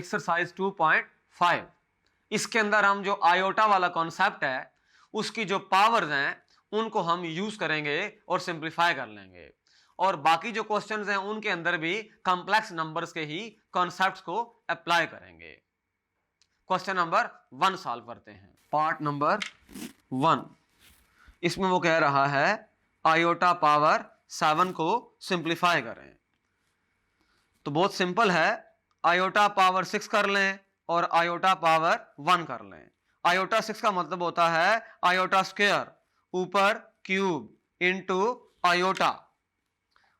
Exercise 2.5। इसके अंदर हम जो आयोटा वाला कॉन्सेप्ट है उसकी जो पावर्स हैं उनको हम यूज करेंगे और सिंप्लीफाई कर लेंगे, और बाकी जो क्वेश्चंस हैं उनके अंदर भी कॉम्प्लेक्स नंबर्स के ही कॉन्सेप्ट्स को अप्लाई करेंगे। क्वेश्चन नंबर 1 सॉल्व करते हैं। पार्ट नंबर 1, इसमें वो कह रहा है आयोटा पावर 7 को सिंप्लीफाई करें। तो बहुत सिंपल है, आयोटा पावर 6 कर लें और आयोटा पावर 1 कर लें। आयोटा 6 का मतलब होता है आयोटा स्क्वायर ऊपर क्यूब इनटू आयोटा।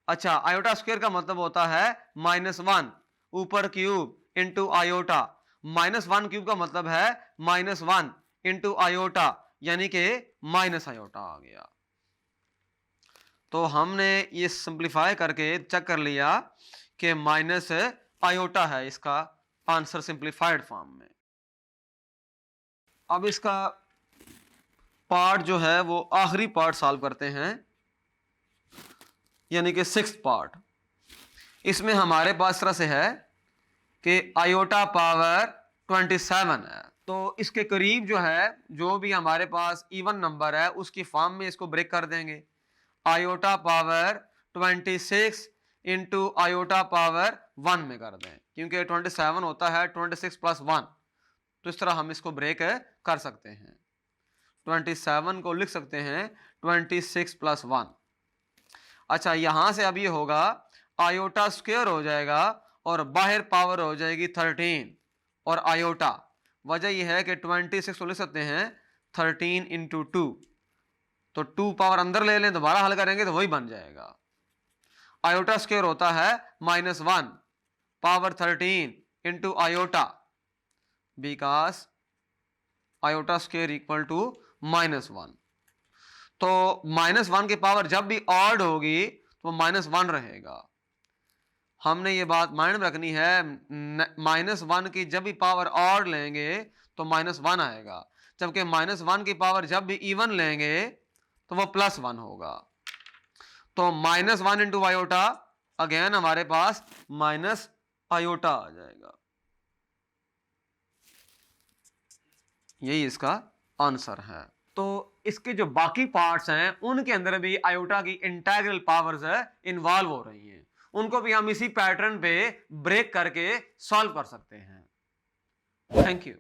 अच्छा, आयोटा स्क्वायर का मतलब होता है -1 ऊपर क्यूब इनटू आयोटा। -1 क्यूब का मतलब है -1 इनटू आयोटा, यानी कि माइनस आयोटा आ गया। तो हमने ये सिंप्लीफाई करके चेक कर लिया कि माइनस आयोटा है इसका आंसर सिंप्लीफाइड फॉर्म में। अब इसका पार्ट जो है वो आखिरी पार्ट सॉल्व करते हैं, यानी कि 6th पार्ट। इसमें हमारे पास तरह से है कि आयोटा पावर 27 है, तो इसके करीब जो है जो भी हमारे पास इवन नंबर है उसकी फॉर्म में इसको ब्रेक कर देंगे। Iota power 26 into iota power 1 में कर दें, क्योंकि 27 होता है 26 प्लस 1, तो इस तरह हम इसको ब्रेक कर सकते हैं। 27 को लिख सकते हैं 26 प्लस 1। अच्छा, यहां से अब ये होगा आयोटा स्क्वायर हो जाएगा और बाहर पावर हो जाएगी 13 और आयोटा। वजह यह है कि 26 को लिख सकते हैं 13 इंटू 2, तो 2 पावर अंदर ले लें, दोबारा हल करेंगे तो वही बन जाएगा। आयोटा स्क्वायर होता है -1 power 13 into iota, because iota square equal to -1। तो -1 की पावर जब भी ऑड होगी तो -1 रहेगा। हमने ये बात माइंड में रखनी है, -1 की जब भी पावर ऑड लेंगे तो -1 आएगा, जबकि -1 की पावर जब भी इवन लेंगे तो वो +1 होगा। तो -1 इंटू आयोटा, अगेन हमारे पास माइनस आयोटा आ जाएगा। यही इसका आंसर है। तो इसके जो बाकी पार्ट्स हैं उनके अंदर भी आयोटा की इंटीग्रल पावर्स इन्वॉल्व हो रही हैं, उनको भी हम इसी पैटर्न पे ब्रेक करके सॉल्व कर सकते हैं। Thank you.